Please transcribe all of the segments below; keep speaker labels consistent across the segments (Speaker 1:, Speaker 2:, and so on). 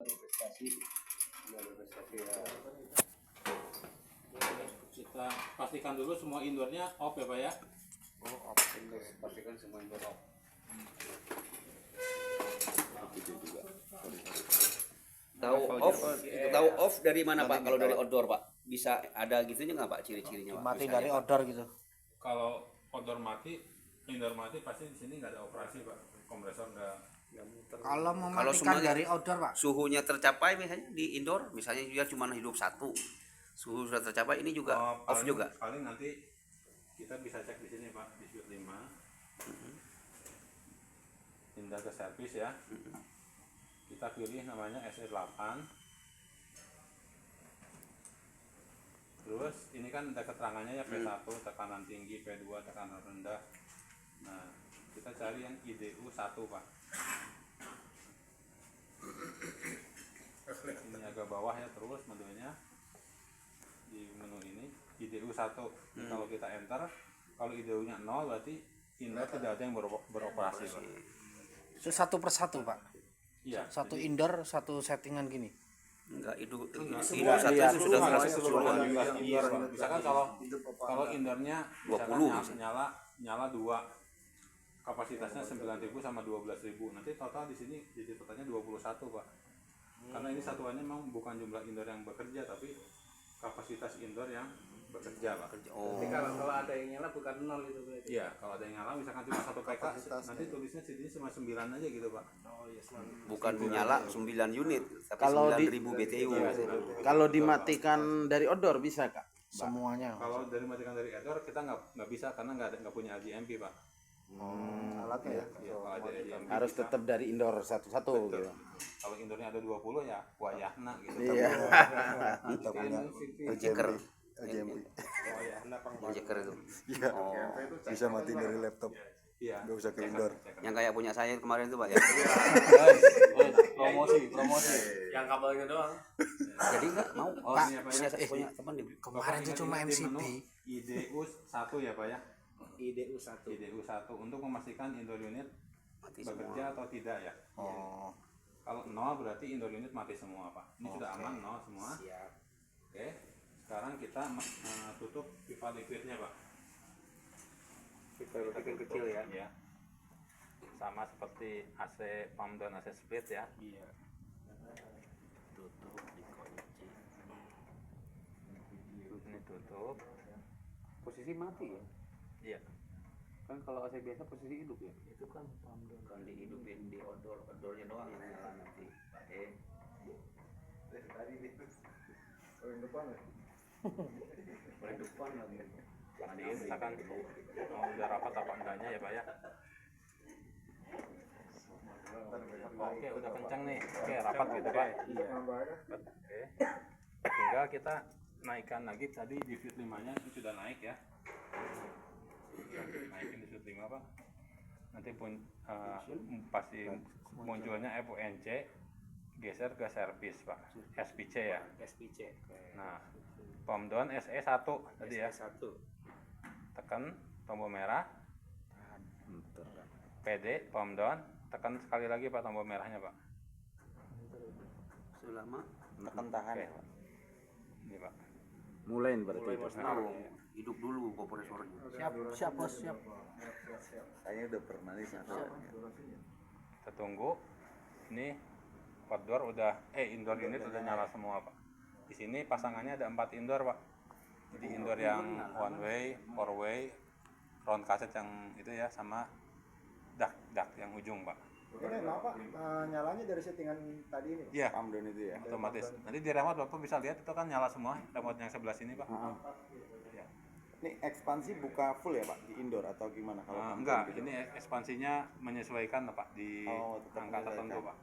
Speaker 1: Prestasi, prestasi ya.
Speaker 2: Kita pastikan dulu semua indoornya off ya Pak ya.
Speaker 1: Oh, pastikan semua indoor off. Itu juga. Tahu off dari mana Pak? Kalau dari outdoor Pak, bisa ada gitunya nggak Pak ciri-cirinya Pak?
Speaker 3: Mati dari outdoor gitu.
Speaker 2: Kalau outdoor mati, indoor mati pasti di sini nggak ada operasi Pak. Kompresor nggak muter.
Speaker 3: Kalau mematikan dari outdoor Pak,
Speaker 1: Suhunya tercapai misalnya di indoor, misalnya dia cuma hidup satu, suhu sudah tercapai, ini juga off juga.
Speaker 2: Paling nanti kita bisa cek di sini Pak, di Sweet 5. Pindah ke servis ya. Kita pilih namanya SE8. Terus ini kan ada keterangannya ya, P1 tekanan tinggi, P2 tekanan rendah. Nah, kita cari yang IDU1 Pak. Ini agak bawah ya, terus menunya di menu ini IDU1. Kalau kita enter, kalau IDU-nya 0 berarti indoor tidak ada yang beroperasi Pak.
Speaker 3: itu satu persatu Pak.
Speaker 2: Iya.
Speaker 3: Satu indoor, satu settingan gini.
Speaker 1: Enggak, itu
Speaker 2: Semua
Speaker 1: satu
Speaker 2: iya,
Speaker 1: itu sudah
Speaker 2: semua,
Speaker 1: selesai
Speaker 2: keseluruhan
Speaker 1: semua.
Speaker 2: juga indoor, Pak. Misalkan kalau indoornya
Speaker 1: 20
Speaker 2: nyala 2, kapasitasnya 9.000 sama 12.000. Nanti total di sini jadi totalnya 21 Pak. Karena ini satuannya memang bukan jumlah indoor yang bekerja, tapi kapasitas indoor yang bekerja Pak.
Speaker 1: Oh.
Speaker 4: Jadi kalau ada yang nyala bukan 0 itu berarti.
Speaker 2: Iya, kalau ada yang nyala misalkan cuma 1 PK, nanti tulisnya sini cuma 9 aja gitu Pak.
Speaker 4: Oh iya, selalu.
Speaker 1: Bukan menyala 9 unit, tapi
Speaker 3: Kalau
Speaker 1: 9.000 BTU.
Speaker 3: Kalau dimatikan dari outdoor bisa Kak? Semuanya.
Speaker 2: Kalau dari matikan dari outdoor kita nggak bisa karena nggak punya RGMP Pak.
Speaker 3: Alatnya ya.
Speaker 2: Iya, kalau ada RGMP
Speaker 3: Harus
Speaker 2: bisa.
Speaker 3: tetap dari indoor satu-satu
Speaker 2: Betul.
Speaker 3: gitu.
Speaker 2: Kalau indoornya ada 20 ya wayahna gitu.
Speaker 3: Iya.
Speaker 5: Kita punya
Speaker 1: Jeker,
Speaker 5: LJMP.
Speaker 4: Oh ya, kenapa
Speaker 1: jeker itu.
Speaker 5: Iya. Bisa mati dari laptop.
Speaker 2: Iya.
Speaker 5: Nggak usah ke indoor.
Speaker 1: Yang kayak punya saya kemarin itu Pak ya.
Speaker 4: promosi yang kabelnya doang.
Speaker 1: Jadi enggak mau.
Speaker 3: Pak,
Speaker 1: punya teman di.
Speaker 3: Kemarin itu cuma MCB.
Speaker 2: IDU1 ya Pak ya.
Speaker 4: IDU1.
Speaker 2: IDU1 untuk memastikan indoor unit
Speaker 1: Mati
Speaker 2: bekerja atau tidak ya.
Speaker 5: Oh.
Speaker 2: Kalau 0 berarti indoor unit mati semua Pak. Ini sudah aman 0 semua.
Speaker 4: Siap.
Speaker 2: Oke. Sekarang kita tutup pipa liquidnya Pak.
Speaker 4: Kita kecil ya.
Speaker 2: Ya. Sama seperti AC pump dan AC split ya.
Speaker 4: Iya.
Speaker 1: Tutup dikunci.
Speaker 2: Ini tutup.
Speaker 1: Posisi mati ya.
Speaker 2: Iya.
Speaker 1: Kan kalau AC biasa posisi hidup ya.
Speaker 4: Itu kan pamdon.
Speaker 1: Kan dihidupin di outdoornya doang yang nyala nanti. Paling depan lagi.
Speaker 2: Nanti misalkan mau udah rapat apa enggaknya ya Pak ya. Oke, udah kencang nih. Oke, rapat gitu Pak. Iya. Oke. Tinggal kita naikkan lagi, tadi di Sweet 5-nya itu sudah naik ya. Naikin di Sweet 5 Pak. Nanti pun pasti munculnya FUNC, geser ke servis Pak. SPC ya.
Speaker 4: SPC.
Speaker 2: Nah, pump down SE1 tadi ya.
Speaker 4: SE1.
Speaker 2: Tekan tombol merah. PD pump down, tekan sekali lagi Pak tombol merahnya Pak.
Speaker 1: Selama
Speaker 3: Tekan tahan
Speaker 2: Oke.
Speaker 3: ya Pak.
Speaker 2: Ini Pak.
Speaker 3: Mulai berarti
Speaker 4: Mulai
Speaker 3: itu.
Speaker 4: bos.
Speaker 1: hidup dulu kompresornya.
Speaker 3: Siap bos, siap.
Speaker 5: Kayaknya udah pernah nih satu.
Speaker 2: Kita tunggu. Ini outdoor udah indoor unit udah nyala semua Pak. Di sini pasangannya ada 4 indoor Pak. Jadi indoor yang one way, four way, round cassette yang itu ya, sama dak yang ujung Pak.
Speaker 6: Ini maaf Pak, nyalanya dari settingan tadi ini Pak?
Speaker 2: Iya,
Speaker 5: Pamdon itu ya.
Speaker 2: otomatis. Nanti di remote Bapak bisa lihat itu kan nyala semua, remote yang sebelah sini Pak. Ya.
Speaker 5: Ini ekspansi buka full ya Pak di indoor atau gimana kalau Pamdon
Speaker 2: Enggak,
Speaker 5: gitu?
Speaker 2: ini ekspansinya menyesuaikan Pak di
Speaker 5: tetap
Speaker 2: angka tertentu
Speaker 5: menyesuaikan.
Speaker 2: Pak.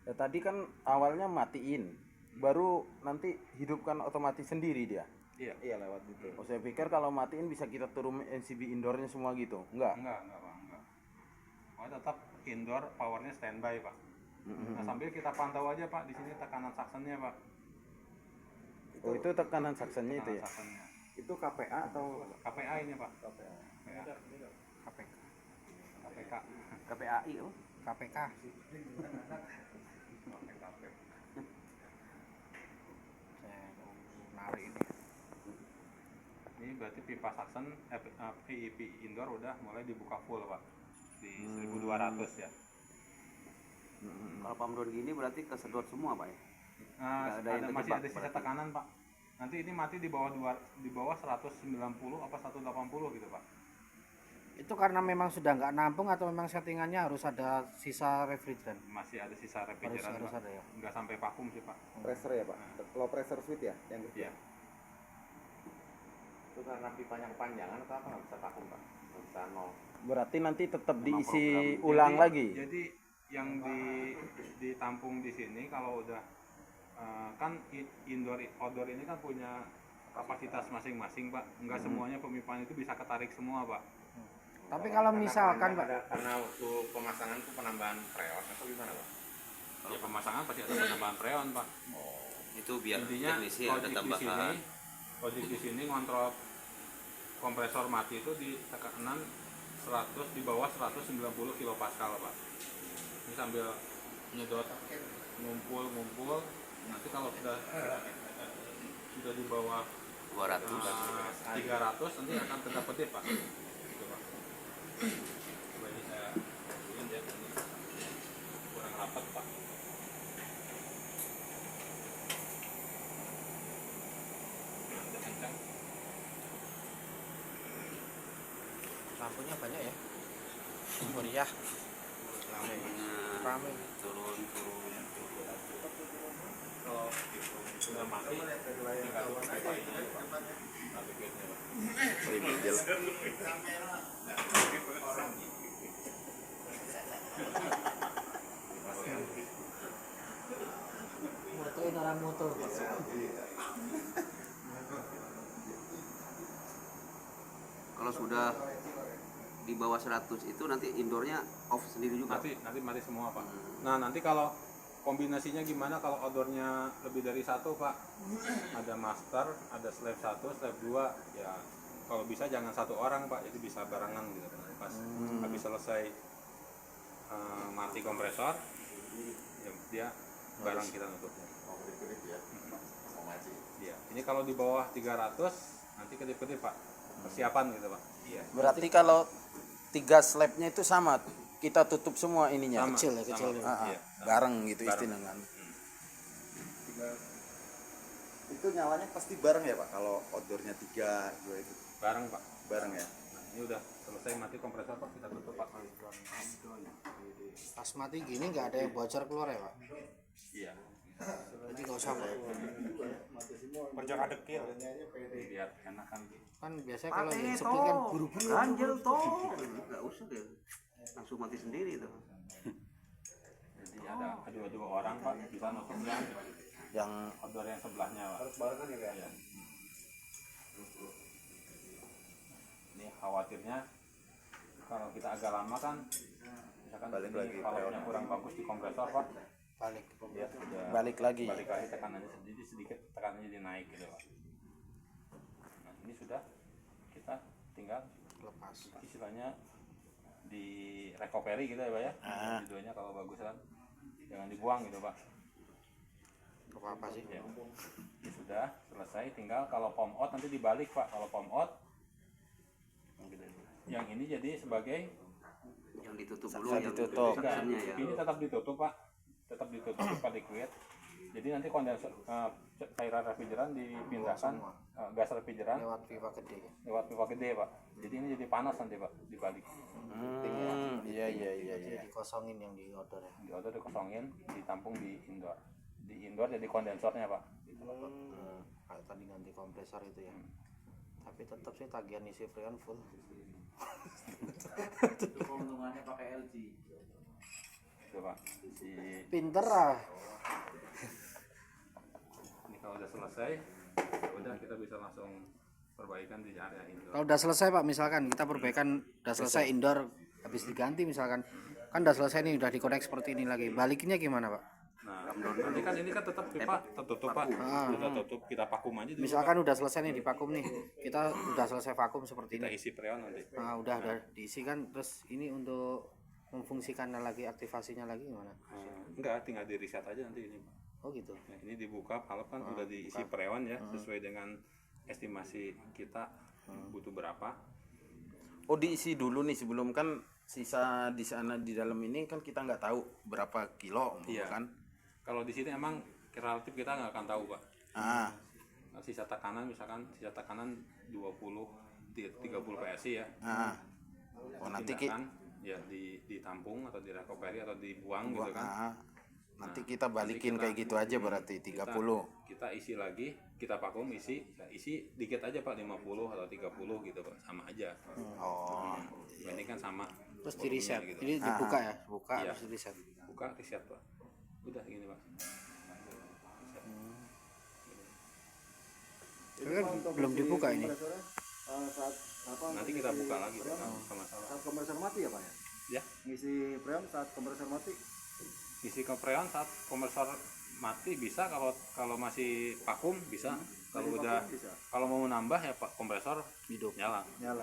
Speaker 3: Ya, tadi kan awalnya matiin, baru nanti hidupkan otomatis sendiri dia.
Speaker 2: Iya.
Speaker 5: Iya lewat itu.
Speaker 3: Oh, saya pikir kalau matiin bisa kita turun NCB indoornya semua gitu. Enggak.
Speaker 2: Enggak Pak, enggak. Oh, tetap indoor, powernya standby Pak. Nah, sambil kita pantau aja Pak di sini tekanan saksennya Pak.
Speaker 3: Oh, itu tekanan saksennya itu ya.
Speaker 2: Tekanan saksennya.
Speaker 5: Itu KPA atau
Speaker 2: KPA ini Pak.
Speaker 5: KPA?
Speaker 2: KPA. KPK.
Speaker 1: KPAI oh.
Speaker 3: KPK.
Speaker 2: KPK. pipa suction PIP indoor udah mulai dibuka full pak di 1200 ya.
Speaker 1: Kalau pump down gini berarti kesedot semua pak ya?
Speaker 2: Masih ada sisa tekanan pak. Nanti ini mati di bawah 190 apa 180 gitu pak.
Speaker 7: Itu karena memang sudah nggak nampung atau memang settingannya harus ada sisa refrigeran?
Speaker 2: Masih ada sisa refrigeran
Speaker 7: harus
Speaker 2: pak.
Speaker 7: ada ya.
Speaker 2: Nggak sampai vakum sih pak.
Speaker 5: Pressure ya pak, low pressure suite ya yang gitu.
Speaker 2: Iya.
Speaker 4: Itu karena pipanya kepanjangan atau apa nggak bisa vakum pak? Nggak bisa nol.
Speaker 3: Berarti nanti tetap diisi
Speaker 2: Jadi-
Speaker 3: ulang lagi.
Speaker 2: Jadi yang ditampung di sini kalau udah kan indoor outdoor ini kan punya kapasitas masing-masing pak. Nggak semuanya pemipaan itu bisa ketarik semua pak.
Speaker 7: Tapi kalau misalkan Pak,
Speaker 4: Karena waktu pemasangan itu penambahan freon atau gimana pak?
Speaker 2: Ya pemasangan pasti ada penambahan freon pak.
Speaker 1: Itu biar
Speaker 2: Intinya
Speaker 1: teknisi ada tambahan.
Speaker 2: Logic di sini ngontrol kompresor mati itu di tekanan 100 di bawah 190 kilopascal pak. Ini sambil nyedot ngumpul nanti kalau sudah di bawah
Speaker 1: 200.
Speaker 2: 300 nanti akan kedap-kedip pak. Gitu, pak. Coba ini saya turunin ya, ini kurang rapat pak. Nah, kencang.
Speaker 7: lampunya banyak ya. Meriah, ramai.
Speaker 1: Turun.
Speaker 2: Kalau sudah mati tinggal tutup pipanya pak. Tapi gitu, pak.
Speaker 7: Motoin orang moto.
Speaker 1: Kalau sudah di bawah 100 itu nanti indoornya off sendiri juga.
Speaker 2: Nanti mati semua pak. Nah nanti kalau kombinasinya gimana kalau outdoornya lebih dari satu pak? Ada master, ada slave 1, slave 2 ya. Kalau bisa jangan satu orang pak, jadi bisa barengan gitu. Pas habis selesai mati kompresor, ya, dia bareng kita nutupnya. Iya. Ini kalau di bawah 300 nanti kedip-kedip pak. Persiapan gitu pak. Iya.
Speaker 3: Berarti kalau 3 slabnya itu sama, kita tutup semua ininya.
Speaker 2: Sama,
Speaker 7: Kecil ya, kecil.
Speaker 2: sama, iya, sama.
Speaker 3: Bareng gitu
Speaker 2: Bareng.
Speaker 3: istilahnya.
Speaker 5: Itu nyalanya pasti bareng ya pak, kalau outdoornya 3, 2 itu
Speaker 2: Bareng pak.
Speaker 5: bareng ya.
Speaker 2: Ini udah selesai mati kompresor pak, kita tutup pak.
Speaker 7: Pas mati gini nggak ada yang bocor keluar ya Pak?
Speaker 2: Iya.
Speaker 7: Jadi nggak usah Pak.
Speaker 5: Berjarak dekil.
Speaker 2: Biar enak kan.
Speaker 7: Kan biasanya kalau yang sepi kan buru-buru.
Speaker 1: Ganjel toh. Enggak usah deh. Langsung mati sendiri tuh.
Speaker 2: Jadi ada dua orang pak bisa nutupnya
Speaker 3: Yang
Speaker 2: outdoor yang sebelahnya pak.
Speaker 4: Harus barengan ya pak?
Speaker 2: Iya. Ini khawatirnya kalau kita agak lama kan misalkan
Speaker 5: Balik
Speaker 2: ini
Speaker 5: lagi,
Speaker 2: valve-nya kurang bagus di kompresor pak.
Speaker 7: Balik.
Speaker 2: Ya sudah
Speaker 3: balik lagi.
Speaker 2: balik lagi tekanannya sedikit tekanannya jadi naik gitu pak. Nah ini sudah kita tinggal
Speaker 7: Lepas.
Speaker 2: istilahnya di recovery gitu ya pak ya.
Speaker 3: Ah.
Speaker 2: Videonya kalau bagus kan jangan dibuang gitu pak.
Speaker 7: Apa sih?
Speaker 2: Ya. Ini sudah selesai, tinggal kalau pump out nanti dibalik pak. Kalau pump out yang ini jadi sebagai
Speaker 1: Yang ditutup dulu
Speaker 3: Yang
Speaker 1: yang
Speaker 3: ditutup.
Speaker 1: suctionnya ya.
Speaker 2: ini tetap ditutup pak, tetap ditutup pipa liquid. Jadi nanti kondensor cairan refrigeran dipindahkan gas refrigeran
Speaker 7: Lewat pipa gede.
Speaker 2: lewat pipa gede pak. Jadi ini jadi panas nanti pak dibalik.
Speaker 3: Iya.
Speaker 7: Jadi dikosongin yang di outdoor ya.
Speaker 2: Di outdoor dikosongin, ditampung di indoor. Di indoor jadi kondensornya pak. Gitu, Pak.
Speaker 7: Kayak tadi ganti kompresor itu ya. Tapi tetap sih tagihan isi freon full.
Speaker 4: Itu keuntungannya pakai LG.
Speaker 2: Itu pak.
Speaker 7: Pinter ah.
Speaker 2: Ini kalau udah selesai, ya udah kita bisa langsung perbaikan di area indoor.
Speaker 7: Kalau udah selesai Pak, misalkan kita perbaikan udah selesai indoor habis diganti misalkan kan udah selesai nih udah dikonek seperti ini lagi. Baliknya gimana Pak?
Speaker 2: Nah, nanti kan ini kan tetap pipa tertutup pak. Kita tutup, kita vakum aja dulu.
Speaker 7: Misalkan udah selesai nih di vakum nih. Kita udah selesai vakum seperti
Speaker 2: Kita
Speaker 7: ini.
Speaker 2: isi freon nanti.
Speaker 7: Nah, udah diisi kan terus ini untuk memfungsikan lagi aktivasinya lagi gimana?
Speaker 2: Enggak, tinggal di reset aja nanti ini pak.
Speaker 7: Oh gitu.
Speaker 2: Nah, ini dibuka valve kan udah diisi freon ya sesuai dengan estimasi kita butuh berapa.
Speaker 3: Oh, diisi dulu nih sebelum, kan sisa di sana di dalam ini kan kita nggak tahu berapa kilo
Speaker 2: Iya.
Speaker 3: kan.
Speaker 2: Kalau di sini emang relatif kita nggak akan tahu Pak.
Speaker 3: Ah,
Speaker 2: Sisa tekanan misalkan sisa tekanan 20 30 PSI ya.
Speaker 3: ah. Oh, nanti
Speaker 2: Tindakan, ya ditampung atau direcovery atau dibuang gitu kan.
Speaker 3: nanti kita balikin
Speaker 2: Nanti kita-
Speaker 3: kayak gitu aja berarti 30.
Speaker 2: Kita isi lagi, kita vakum isi dikit aja Pak, 50 atau 30 gitu Pak, sama aja.
Speaker 3: Oh,
Speaker 2: Ini kan sama.
Speaker 7: Terus di reset.
Speaker 2: volumenya gitu.
Speaker 7: Ini dibuka ya, buka
Speaker 2: Iya.
Speaker 7: terus di reset.
Speaker 2: Buka reset Pak. Udah gini Pak.
Speaker 7: Tapi kan
Speaker 6: untuk
Speaker 7: belum
Speaker 6: isi
Speaker 7: dibuka ini.
Speaker 6: kompresornya, saat apa?
Speaker 2: Nanti
Speaker 6: untuk
Speaker 2: kita
Speaker 6: isi
Speaker 2: buka lagi Pak,
Speaker 6: freon,
Speaker 2: sama-sama.
Speaker 6: saat kompresor mati ya Pak ya?
Speaker 2: Ya,
Speaker 6: Ngisi freon saat kompresor mati.
Speaker 2: isi ke freon saat kompresor mati bisa, kalau masih vakum bisa. Kalau
Speaker 6: Masih
Speaker 2: udah
Speaker 6: vakum bisa?
Speaker 2: kalau mau nambah ya Pak, kompresor
Speaker 7: Hidup.
Speaker 2: nyala.
Speaker 6: Nyala.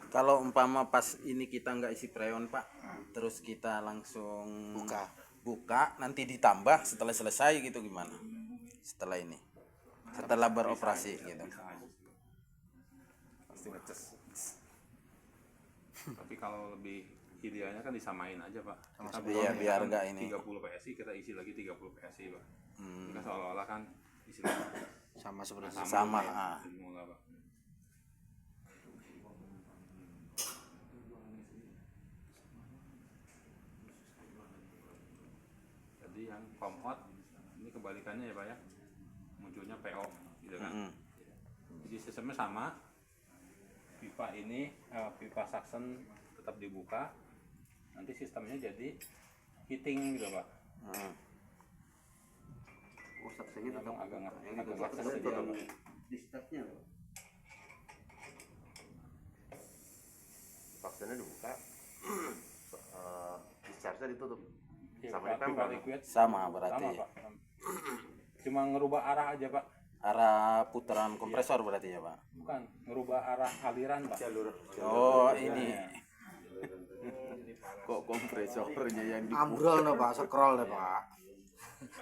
Speaker 3: kalau umpama pas ini kita nggak isi freon Pak, terus kita langsung buka nanti ditambah setelah selesai gitu gimana? Setelah ini, setelah beroperasi gitu.
Speaker 5: Pasti ngecas.
Speaker 2: Tapi kalau lebih idealnya kan disamain aja Pak. Kita
Speaker 3: Iya,
Speaker 2: buang
Speaker 3: biar
Speaker 2: misalkan
Speaker 3: nggak ini.
Speaker 2: 30 PSI kita isi lagi 30 PSI Pak. Kita seolah-olah kan isi lagi.
Speaker 7: Sama seperti
Speaker 3: Sama,
Speaker 2: ya,
Speaker 3: ah.
Speaker 2: semula, Pak. Jadi yang pump out ini kebalikannya ya Pak ya, munculnya PO gitu kan. Jadi sistemnya sama, pipa ini pipa suction tetap dibuka, nanti sistemnya jadi heating gitu Pak.
Speaker 1: Oh, saksinya tetap
Speaker 2: Agak
Speaker 1: yang itu
Speaker 2: agak
Speaker 1: tetap
Speaker 2: ngakses dia, Pak.
Speaker 1: di stepnya.
Speaker 4: Vaksinnya dibuka, discharge-nya ditutup.
Speaker 2: Iya,
Speaker 4: Sama
Speaker 2: pipa
Speaker 4: di pember.
Speaker 2: liquid
Speaker 3: Sama berarti.
Speaker 2: sama Pak. Cuma ngerubah arah aja Pak,
Speaker 3: Arah putaran kompresor berarti ya Pak.
Speaker 2: bukan ngerubah arah aliran Pak.
Speaker 3: Oh, ini. Kok kompresornya yang
Speaker 7: ambrol nih Pak, scroll nih Pak.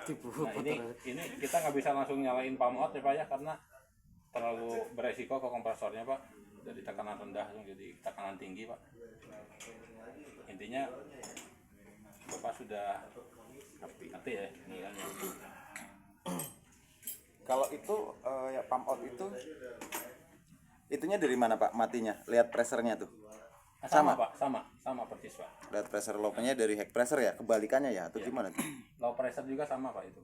Speaker 2: Nah ini kita nggak bisa langsung nyalain pump out ya Pak ya, karena terlalu beresiko ke kompresornya Pak, dari tekanan rendah langsung jadi tekanan tinggi Pak. Intinya Bapak sudah ngerti ya nilainya.
Speaker 5: Kalau itu ya pump out itu itunya dari mana Pak matinya? Lihat pressernya tuh.
Speaker 2: Sama Pak, sama persis Pak.
Speaker 5: Lihat pressure low-nya dari head pressure ya, kebalikannya ya atau gimana tuh?
Speaker 2: Low pressure juga sama Pak itu.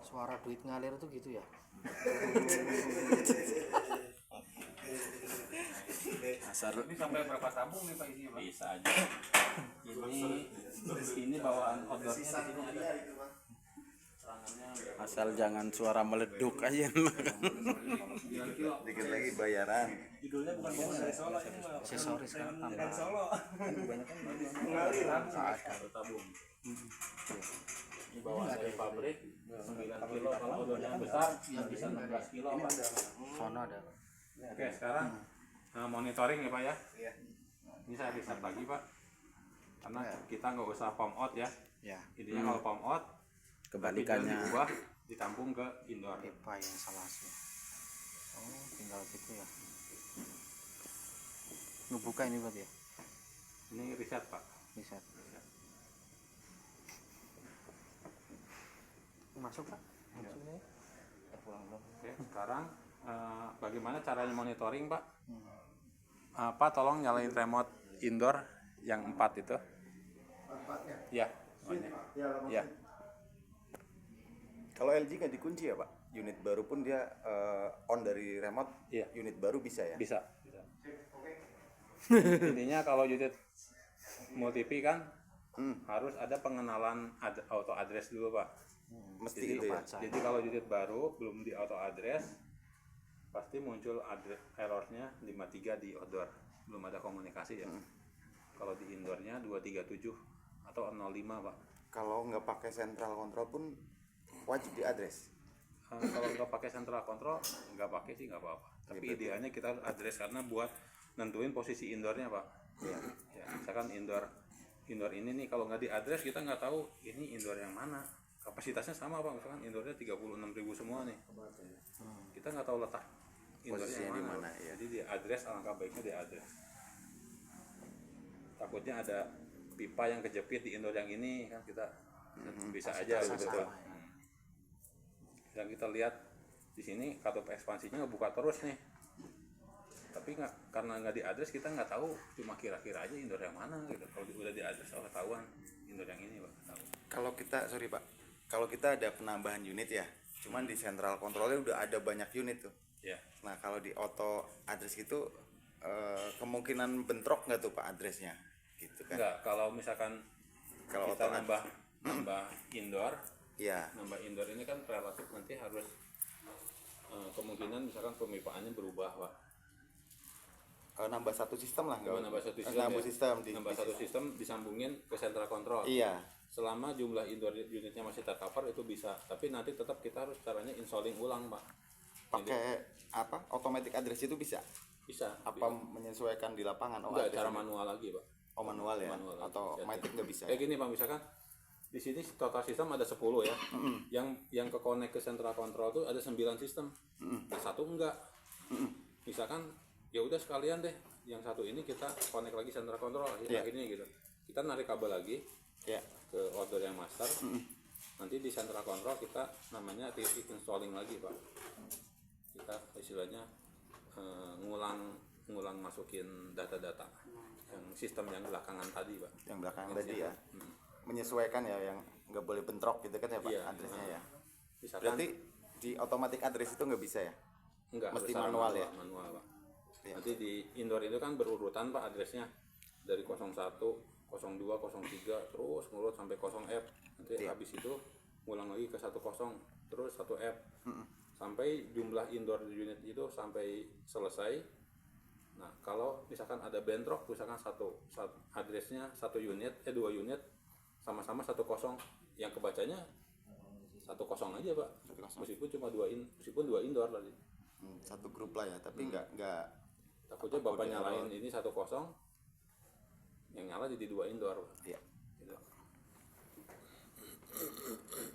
Speaker 7: Suara duit ngalir tuh gitu ya.
Speaker 2: Ini sampai berapa tabung nih Pak isinya Pak? Bisa aja. Ini bawaan outdoornya di sini ada.
Speaker 3: asal jangan suara meleduk aja.
Speaker 5: Dikit lagi bayaran.
Speaker 7: Aksesoris kan tambah.
Speaker 2: Tabung. Ini bawaan dari pabrik 9 kilo, kalau outdoornya besar yang bisa 16 kilo Pak.
Speaker 7: Sono ada.
Speaker 2: Oke, sekarang monitoring ya Pak ya. Ini saya riset lagi Pak, karena kita nggak usah pump out ya.
Speaker 7: Ya,
Speaker 2: Intinya kalau pump out,
Speaker 3: Kebalikannya.
Speaker 2: diubah, ditampung ke indoor.
Speaker 7: pipa yang salah sih. Oh, tinggal gitu ya. Ngebuka ini berarti ya?
Speaker 2: Ini riset Pak.
Speaker 7: Bisa. Masuk Pak? Masuk ini.
Speaker 2: Oke, sekarang bagaimana caranya monitoring Pak? Pak tolong nyalain remote indoor yang 4 itu.
Speaker 6: Empatnya.
Speaker 2: Ya.
Speaker 6: Ya,
Speaker 2: Ya.
Speaker 5: Kalau LG nggak dikunci ya Pak? Unit baru pun dia on dari remote.
Speaker 2: Iya.
Speaker 5: Unit baru bisa ya?
Speaker 2: Bisa. Intinya kalau unit multi-P kan harus ada pengenalan auto address dulu Pak.
Speaker 5: Mesti
Speaker 2: Jadi,
Speaker 5: itu ya.
Speaker 2: jadi kalau unit baru belum di auto address pasti muncul errornya 53 di outdoor, belum ada komunikasi ya. Kalau di indoornya 237 atau 05 Pak.
Speaker 5: Kalau nggak pakai central control pun wajib diadres.
Speaker 2: kalau nggak pakai central control nggak pakai sih nggak apa-apa, tapi idealnya kita harus address karena buat nentuin posisi indoornya pak. Ya, misalkan indoor ini nih kalau nggak diadres kita nggak tahu ini indoor yang mana, kapasitasnya sama pak, misalkan indoornya 36.000 semua nih, kita nggak tahu letak indoornya
Speaker 5: Posisinya
Speaker 2: yang
Speaker 5: di
Speaker 2: mana,
Speaker 5: mana, ya.
Speaker 2: jadi diadres, alangkah baiknya diadres. Takutnya ada pipa yang kejepit di indoor yang ini kan kita bisa aja gitu. Yang kita lihat di sini katup ekspansinya ngebuka terus nih, tapi karena nggak diadres kita nggak tahu, cuma kira-kira aja indoor yang mana gitu. Kalau udah diadres ketahuan indoor yang ini pak. Tahu.
Speaker 5: Kalau kita, sorry Pak, kalau kita ada penambahan unit ya, cuman di central controlnya udah ada banyak unit tuh.
Speaker 2: Ya.
Speaker 5: Nah kalau di auto address gitu kemungkinan bentrok nggak tuh Pak addressnya? Gitu kan?
Speaker 2: Enggak, kalau misalkan
Speaker 5: Kalau
Speaker 2: kita
Speaker 5: auto
Speaker 2: nambah indoor,
Speaker 5: Iya.
Speaker 2: nambah indoor ini kan relatif nanti harus kemungkinan misalkan pemipaannya berubah pak.
Speaker 5: Nambah satu sistem lah, nggak?
Speaker 2: Nambah satu sistem,
Speaker 5: Nambah
Speaker 2: ya.
Speaker 5: sistem
Speaker 2: Nambah satu sistem disambungin ke central control.
Speaker 5: Iya.
Speaker 2: Selama jumlah indoor unitnya masih tercover itu bisa, tapi nanti tetap kita harus caranya installing ulang pak.
Speaker 5: Pakai apa? Automatic address itu bisa?
Speaker 2: Bisa.
Speaker 5: Apa menyesuaikan di lapangan?
Speaker 2: Enggak,
Speaker 5: address
Speaker 2: cara
Speaker 5: ini?
Speaker 2: manual lagi pak.
Speaker 5: Oh manual ya?
Speaker 2: Manual lagi.
Speaker 5: Atau
Speaker 2: Bisa.
Speaker 5: automatic nggak bisa?
Speaker 2: Kayak gini pak, misalkan di sini total sistem ada 10 ya. Yang ke connect ke central control tuh ada 9 sistem. Nah satu enggak. Misalkan ya udah sekalian deh, yang satu ini kita connect lagi central control akhirnya gitu. Kita narik kabel lagi
Speaker 5: Ya.
Speaker 2: ke outdoor yang master. Nanti di central control kita namanya installing lagi pak. Kita istilahnya ngulang masukin data-data yang sistem yang belakangan tadi pak.
Speaker 5: Yang belakangan tadi ya. Menyesuaikan ya, yang nggak boleh bentrok gitu kan ya Pak,
Speaker 2: Iya.
Speaker 5: addressnya ya.
Speaker 2: Misalkan
Speaker 5: Berarti di automatic address itu nggak bisa ya?
Speaker 2: enggak,
Speaker 5: mesti
Speaker 2: harus
Speaker 5: manual ya?
Speaker 2: manual pak.
Speaker 5: Iya.
Speaker 2: Nanti di indoor itu kan berurutan pak addressnya, dari 01, 02, 03 terus ngurut sampai 0F. Nanti
Speaker 5: Iya.
Speaker 2: habis itu ngulang lagi ke 10 terus 1F sampai jumlah indoor unit itu sampai selesai. Nah kalau misalkan ada bentrok, misalkan satu addressnya dua unit sama-sama 10, yang kebacanya 10 aja pak,
Speaker 5: 10.
Speaker 2: meskipun cuma dua indoor tadi.
Speaker 5: Satu grup lah ya, tapi nggak
Speaker 2: Takutnya bapak nyalain ini 10, yang nyala jadi 2 indoor pak.
Speaker 5: ya.
Speaker 2: Gitu.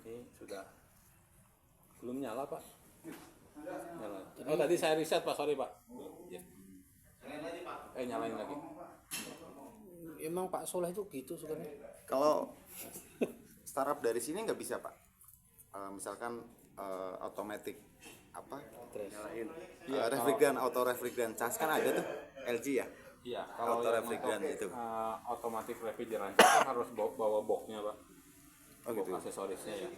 Speaker 2: Ini sudah belum nyala pak. Nyala. Oh tadi saya riset pak, sorry pak. Ya. Nyalain lagi.
Speaker 7: Emang Pak Soleh itu gitu sebenarnya.
Speaker 5: Kalau startup dari sini nggak bisa Pak. Misalkan automatic apa? Refrigerant, auto refrigerant cas kan ada tuh LG ya.
Speaker 2: Iya, kalau
Speaker 5: Auto
Speaker 2: yang
Speaker 5: refrigerant
Speaker 2: untuk,
Speaker 5: itu.
Speaker 2: otomatis refrigerant kan harus bawa boxnya pak.
Speaker 5: Oh, gitu.
Speaker 2: Box aksesorisnya ya.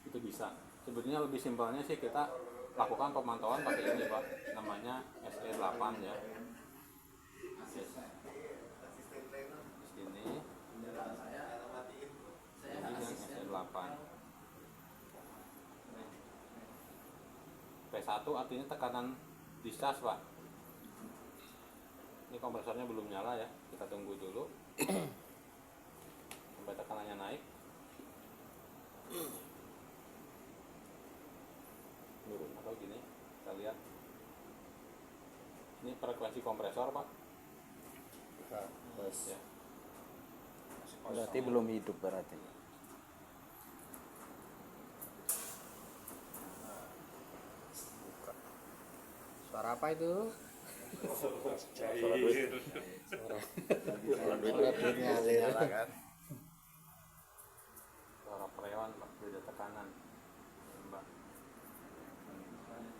Speaker 2: Itu bisa. Sebetulnya lebih simpelnya sih kita lakukan pemantauan pakai ini pak, namanya SE8 ya. Sini. Ini yang SE8. P1 artinya tekanan discharge pak. Ini kompresornya belum nyala ya, kita tunggu dulu sampai tekanannya naik. Turun atau gini, kita lihat. Ini frekuensi kompresor pak. Ya.
Speaker 3: Berarti belum hidup berarti.
Speaker 7: Suara apa itu?
Speaker 5: Suara duit.
Speaker 7: Suara duitnya alir.
Speaker 5: Nyala kan?
Speaker 2: Suara freon pak, beda tekanan. Mbak.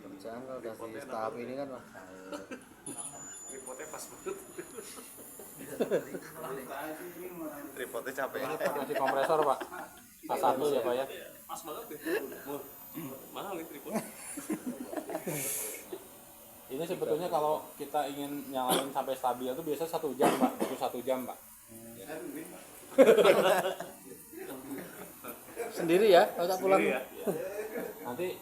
Speaker 7: Kerjaan kalau udah di tahap ini kan wah.
Speaker 5: Tripodnya capek.
Speaker 2: Ini frekuensi kompresor pak. K1 ya pak ya. Ini sebetulnya kalau kita ingin nyalain sampai stabil itu biasa 1 jam pak, butuh 1 jam pak.
Speaker 7: Sendiri ya, kalau tak pulang.
Speaker 2: Nanti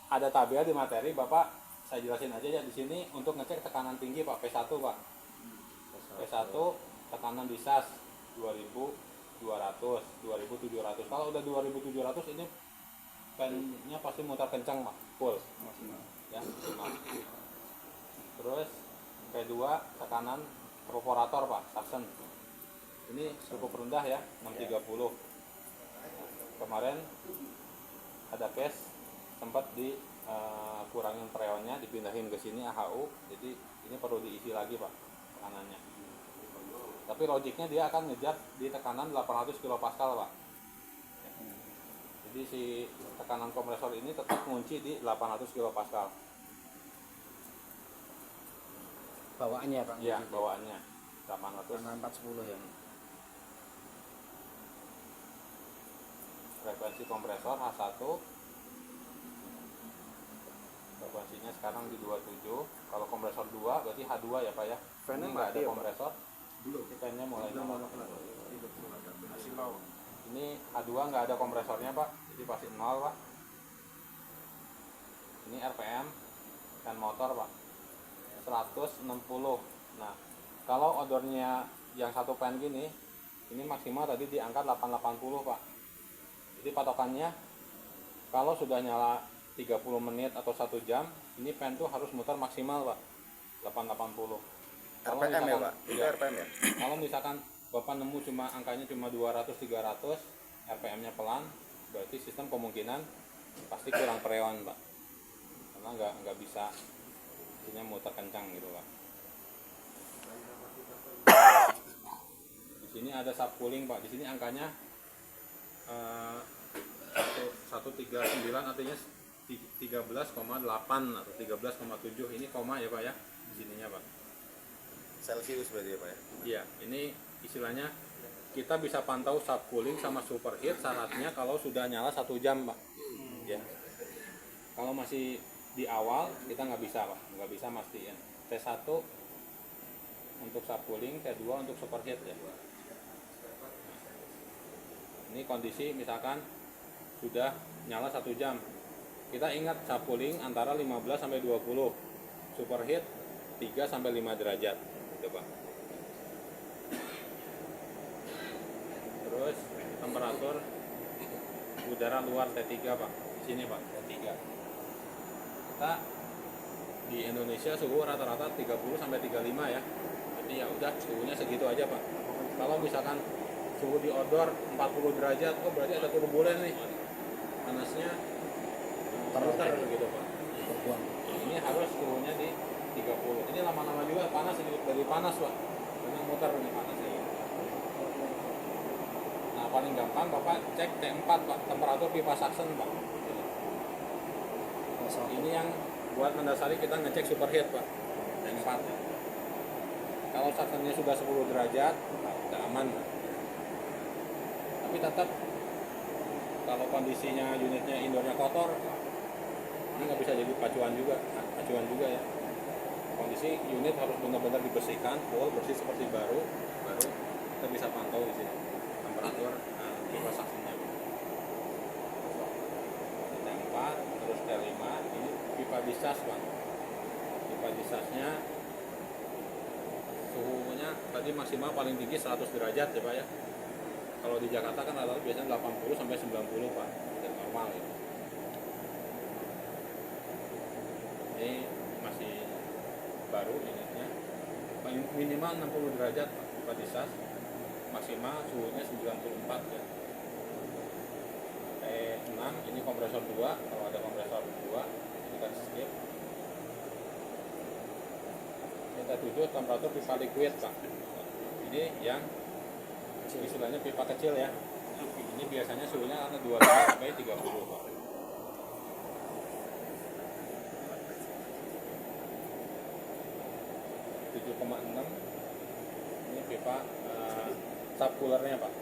Speaker 2: ada tabel di materi bapak, saya jelasin aja ya di sini untuk ngecek tekanan tinggi pak, P1 pak. P1 tekanan di SAS 2200, 2700. Kalau udah 2700 ini fan-nya pasti muter kencang Pak, full ya. Nah. Terus kedua tekanan evaporator Pak, suction ini cukup rendah ya, 630. Kemarin ada case sempat di kurangin freonnya, dipindahin ke sini AHU, jadi ini perlu diisi lagi Pak tekanannya. Tapi logiknya dia akan ngejar di tekanan 800 kPa Pak. Jadi si tekanan kompresor ini tetap mengunci di 800 kPa.
Speaker 7: Bawaannya Pak.
Speaker 2: Iya, bawaannya 800.
Speaker 7: Karena 410 ya.
Speaker 2: Frekuensi kompresor H1. Frekuensinya sekarang di 27. Kalau kompresor 2 berarti H2 ya Pak ya. Ini nggak ada kompresor. Ini fan-nya mulai nyala. Ini H2 nggak ada kompresornya Pak, jadi pasti 0 Pak. Ini RPM fan motor Pak 160. Nah kalau odornya yang satu fan gini, ini maksimal tadi diangkat 880 Pak. Jadi patokannya kalau sudah nyala 30 menit atau 1 jam, ini fan tuh harus muter maksimal Pak 880. Kalau
Speaker 5: RPM ya
Speaker 2: misalkan-
Speaker 5: Pak? Itu
Speaker 2: iya.
Speaker 5: RPM ya?
Speaker 2: Kalau misalkan Bapak nemu angkanya cuma 200-300, RPM-nya pelan, berarti sistem kemungkinan pasti kurang freon Pak, karena nggak bisa isinya muter kencang gitu Pak. Di sini ada subcooling Pak, di sini angkanya 139, artinya 13,8 atau 13,7, ini koma ya Pak ya, di sininya Pak.
Speaker 5: Celsius berarti ya Pak ya?
Speaker 2: Iya, ini istilahnya kita bisa pantau subcooling sama superheat syaratnya kalau sudah nyala 1 jam Pak. Ya. Kalau masih di awal kita nggak bisa Pak, nggak bisa mastiin. T1 untuk subcooling, T2 untuk superheat ya. Ini kondisi misalkan sudah nyala 1 jam. Kita ingat subcooling antara 15 sampai 20, superheat 3 sampai 5 derajat. Gitu Pak. Terus temperatur udara luar T3 Pak. Di sini Pak, T3. Kita di Indonesia suhu rata-rata 30 sampai 35 ya. Jadi ya udah suhunya segitu aja Pak. Kalau misalkan suhu di outdoor 40 derajat, oh berarti ada turbulen nih. Panasnya muter gitu Pak. Ini harus suhunya di 30. Ini lama-lama juga panas, ini dari panas Pak. Karena muter ini panasnya. Nah paling gampang Bapak cek T4 Pak, temperatur pipa suction Pak. Ini yang buat mendasari kita ngecek superheat Pak. T4. Kalau suctionnya sudah 10 derajat, udah aman Pak. Tapi tetap kalau kondisinya unitnya indoornya kotor, ini nggak bisa jadi acuan juga ya. Kondisi unit harus benar-benar dibersihkan, full bersih seperti baru kita bisa pantau di sini temperatur pipa suctionnya. T4 terus T5, ini pipa discharge Pak. Pipa discharge-nya suhunya tadi maksimal paling tinggi 100 derajat ya Pak ya. Kalau di Jakarta kan rata-rata biasanya 80 sampai 90 Pak, itu normal gitu. Ini masih baru unitnya, minimal 60 derajat Pak, pipa discharge, maksimal suhunya 94 ya. T6 ini kompresor 2, kalau ada kompresor 2 kita skip. T7 temperatur pipa liquid Pak. Ini yang istilahnya pipa kecil ya. Ini biasanya suhunya karena 25 sampai 30 Pak. 7,6 ini pipa subcoolernya Pak,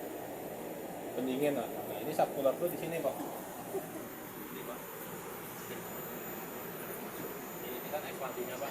Speaker 2: pendingin Pak. Nah ini subcooler tuh di sini Pak. Ini Pak. Ini kan ekspansinya Pak.